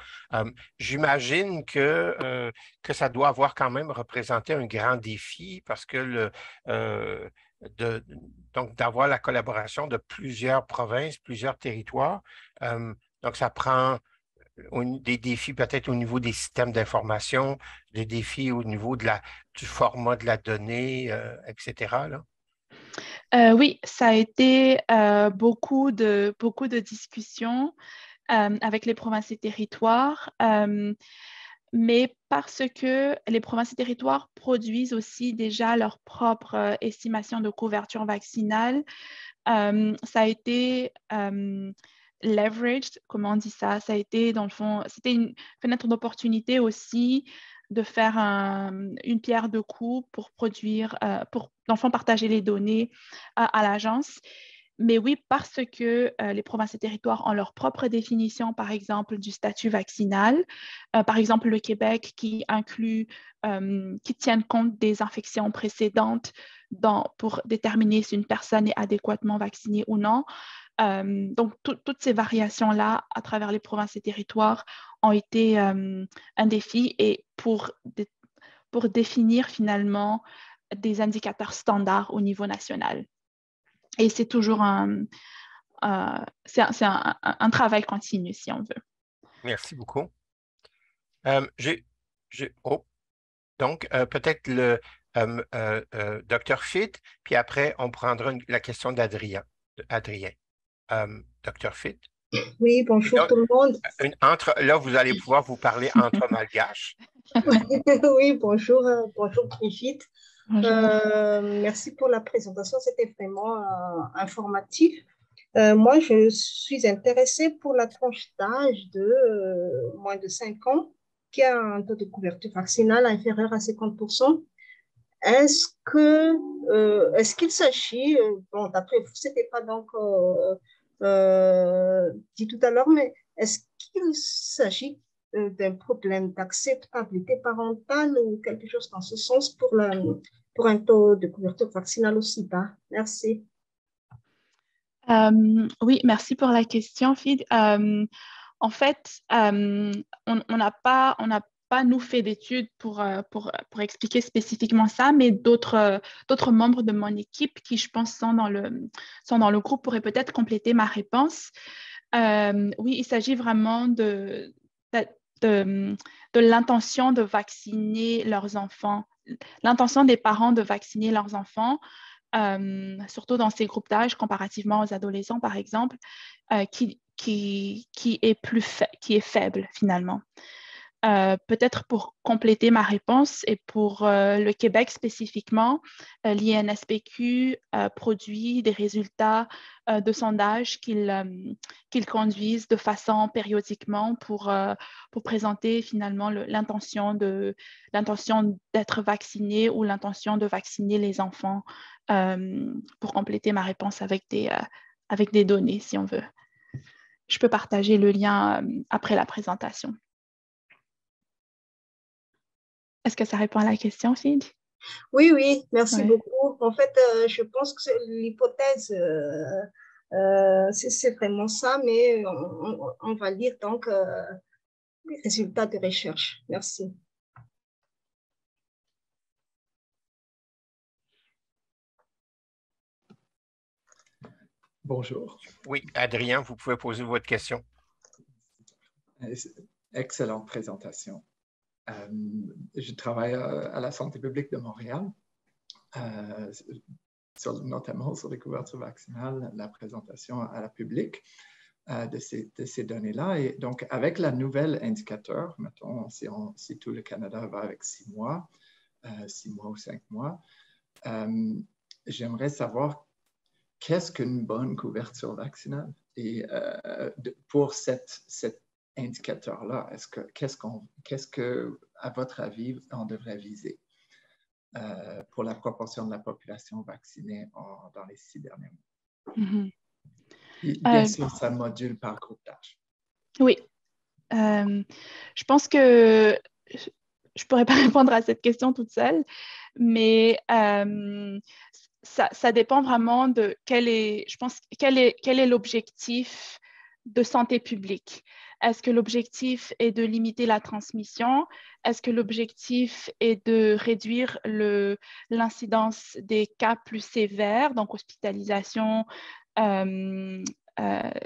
J'imagine que ça doit avoir quand même représenté un grand défi parce que donc d'avoir la collaboration de plusieurs provinces, plusieurs territoires. Donc, ça prend des défis peut-être au niveau des systèmes d'information, des défis au niveau du format de la donnée, etc. Là. Oui, ça a été beaucoup de discussions avec les provinces et territoires. Mais parce que les provinces et territoires produisent aussi déjà leur propre estimation de couverture vaccinale, ça a été leveraged, comment on dit ça? Ça a été, dans le fond, c'était une fenêtre d'opportunité aussi de faire une pierre deux coups pour produire, pour, dans le fond, partager les données à l'agence. Mais oui, parce que les provinces et territoires ont leur propre définition, par exemple, du statut vaccinal. Par exemple, le Québec qui inclut, qui tiennent compte des infections précédentes pour déterminer si une personne est adéquatement vaccinée ou non. Donc, toutes ces variations-là à travers les provinces et territoires ont été un défi et pour définir finalement des indicateurs standards au niveau national. Et c'est toujours un travail continu, si on veut. Merci beaucoup. Donc, peut-être le Dr. Fit, puis après, on prendra la question d'Adrien. Dr. Fit. Oui, bonjour tout le monde. Là, vous allez pouvoir vous parler entre malgaches. Oui, bonjour Brigitte. Bonjour. Merci pour la présentation, c'était vraiment informatif. Moi, je suis intéressée pour la tranche d'âge de moins de 5 ans qui a un taux de couverture vaccinale inférieur à 50%. Est-ce qu'il s'agit, bon, d'après vous, ce n'était pas donc dit tout à l'heure, mais est-ce qu'il s'agit d'un problème d'acceptabilité parentale ou quelque chose dans ce sens pour un taux de couverture vaccinale aussi bas? Merci. Oui, merci pour la question, Fid. En fait, on n'a pas, nous, fait d'études pour expliquer spécifiquement ça, mais d'autres membres de mon équipe qui, je pense, sont dans le groupe pourraient peut-être compléter ma réponse. Oui, il s'agit vraiment de l'intention de vacciner leurs enfants, l'intention des parents de vacciner leurs enfants, surtout dans ces groupes d'âge comparativement aux adolescents, par exemple, qui est faible finalement. Peut-être pour compléter ma réponse et pour le Québec spécifiquement, l'INSPQ produit des résultats de sondage qu'ils conduisent de façon périodiquement pour présenter finalement l'intention d'être vacciné ou l'intention de vacciner les enfants, pour compléter ma réponse avec des données, si on veut. Je peux partager le lien après la présentation. Est-ce que ça répond à la question, Fid? Oui, merci beaucoup. En fait, je pense que l'hypothèse, c'est vraiment ça, mais on va lire donc les résultats de recherche. Merci. Bonjour. Oui, Adrien, vous pouvez poser votre question. Excellente présentation. Je travaille à la santé publique de Montréal, notamment sur les couvertures vaccinales, la présentation à la public de ces données-là. Et donc, avec la nouvelle indicateur, mettons, si tout le Canada va avec 6 mois, 6 mois ou 5 mois, j'aimerais savoir qu'est-ce qu'une bonne couverture vaccinale? Et pour cet indicateur-là, qu'est-ce que, à votre avis, on devrait viser pour la proportion de la population vaccinée dans les 6 derniers mois? Mm-hmm. Bien sûr, ça module par groupe d'âge. Oui. Je pense que je ne pourrais pas répondre à cette question toute seule, mais ça dépend vraiment de quel est l'objectif de santé publique. Est-ce que l'objectif est de limiter la transmission? Est-ce que l'objectif est de réduire l'incidence des cas plus sévères, donc hospitalisation,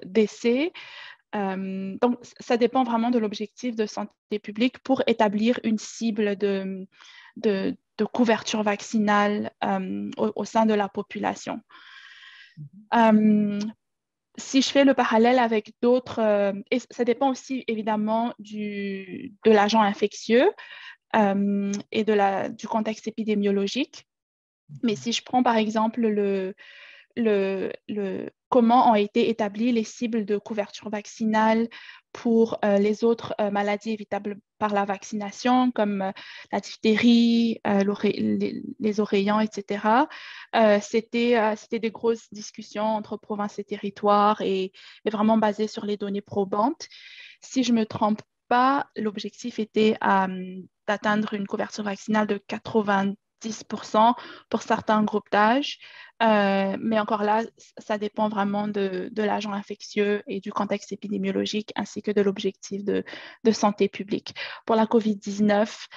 décès? Donc, ça dépend vraiment de l'objectif de santé publique pour établir une cible de couverture vaccinale au sein de la population. Si je fais le parallèle avec d'autres, et ça dépend aussi évidemment de l'agent infectieux et du contexte épidémiologique. Mais si je prends par exemple comment ont été établies les cibles de couverture vaccinale pour les autres maladies évitables par la vaccination, comme la diphtérie, les oreillons, etc. C'était des grosses discussions entre provinces et territoires et vraiment basées sur les données probantes. Si je ne me trompe pas, l'objectif était d'atteindre une couverture vaccinale de 90% pour certains groupes d'âge. Mais encore là, ça dépend vraiment de l'agent infectieux et du contexte épidémiologique ainsi que de l'objectif de santé publique. Pour la COVID-19,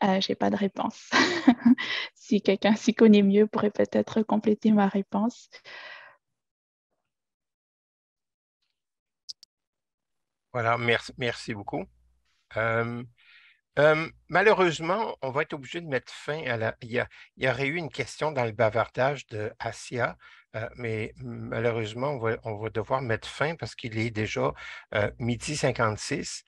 je n'ai pas de réponse. Si quelqu'un s'y connaît mieux, pourrait peut-être compléter ma réponse. Voilà, merci beaucoup. Malheureusement, on va être obligé de mettre fin à la... Il y aurait eu une question dans le bavardage de Asia, mais malheureusement, on va devoir mettre fin parce qu'il est déjà 12h56.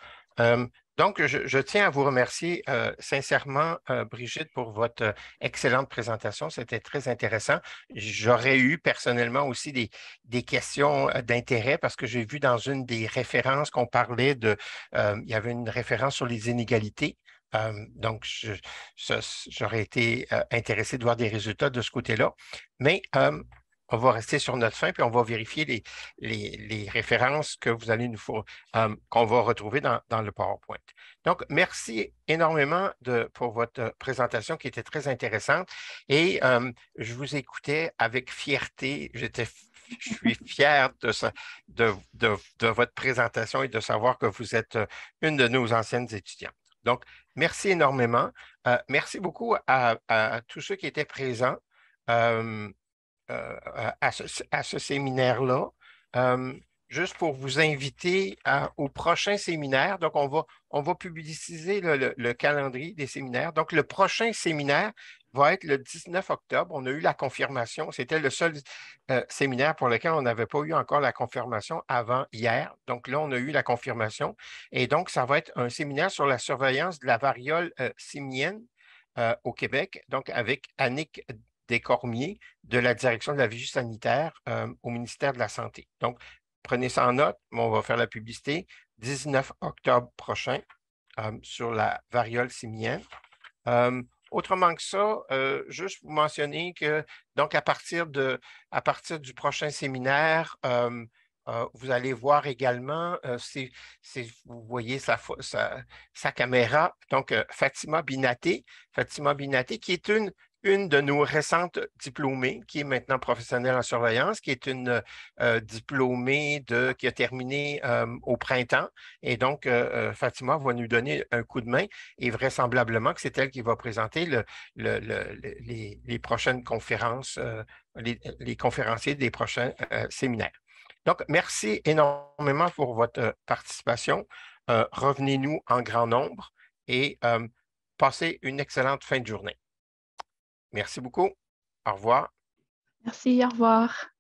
Donc, je tiens à vous remercier sincèrement, Brigitte, pour votre excellente présentation. C'était très intéressant. J'aurais eu personnellement aussi des questions d'intérêt parce que j'ai vu dans une des références qu'on parlait de... il y avait une référence sur les inégalités. Donc, j'aurais été intéressé de voir des résultats de ce côté-là. Mais on va rester sur notre fin, puis on va vérifier les références que vous allez qu'on va retrouver dans le PowerPoint. Donc, merci énormément pour votre présentation qui était très intéressante. Et je vous écoutais avec fierté. Je suis fier de votre présentation et de savoir que vous êtes une de nos anciennes étudiantes. Donc, merci énormément. Merci beaucoup à tous ceux qui étaient présents à ce séminaire-là. Juste pour vous inviter au prochain séminaire. Donc, on va publiciser le calendrier des séminaires. Donc, le prochain séminaire va être le 19 octobre. On a eu la confirmation. C'était le seul séminaire pour lequel on n'avait pas eu encore la confirmation avant hier. Donc, là, on a eu la confirmation. Et donc, ça va être un séminaire sur la surveillance de la variole simienne au Québec, donc avec Annick Descormier de la Direction de la Vigie sanitaire au ministère de la Santé. Donc, prenez ça en note, on va faire la publicité 19 octobre prochain sur la variole simienne. Autrement que ça, juste vous mentionner que donc à partir du prochain séminaire, vous allez voir également, si vous voyez sa caméra, donc Fatima Binaté, qui est une de nos récentes diplômées, qui est maintenant professionnelle en surveillance, qui est une diplômée qui a terminé au printemps. Et donc, Fatima va nous donner un coup de main et vraisemblablement que c'est elle qui va présenter les prochaines conférences, les conférenciers des prochains séminaires. Donc, merci énormément pour votre participation. Revenez-nous en grand nombre et passez une excellente fin de journée. Merci beaucoup. Au revoir. Merci, au revoir.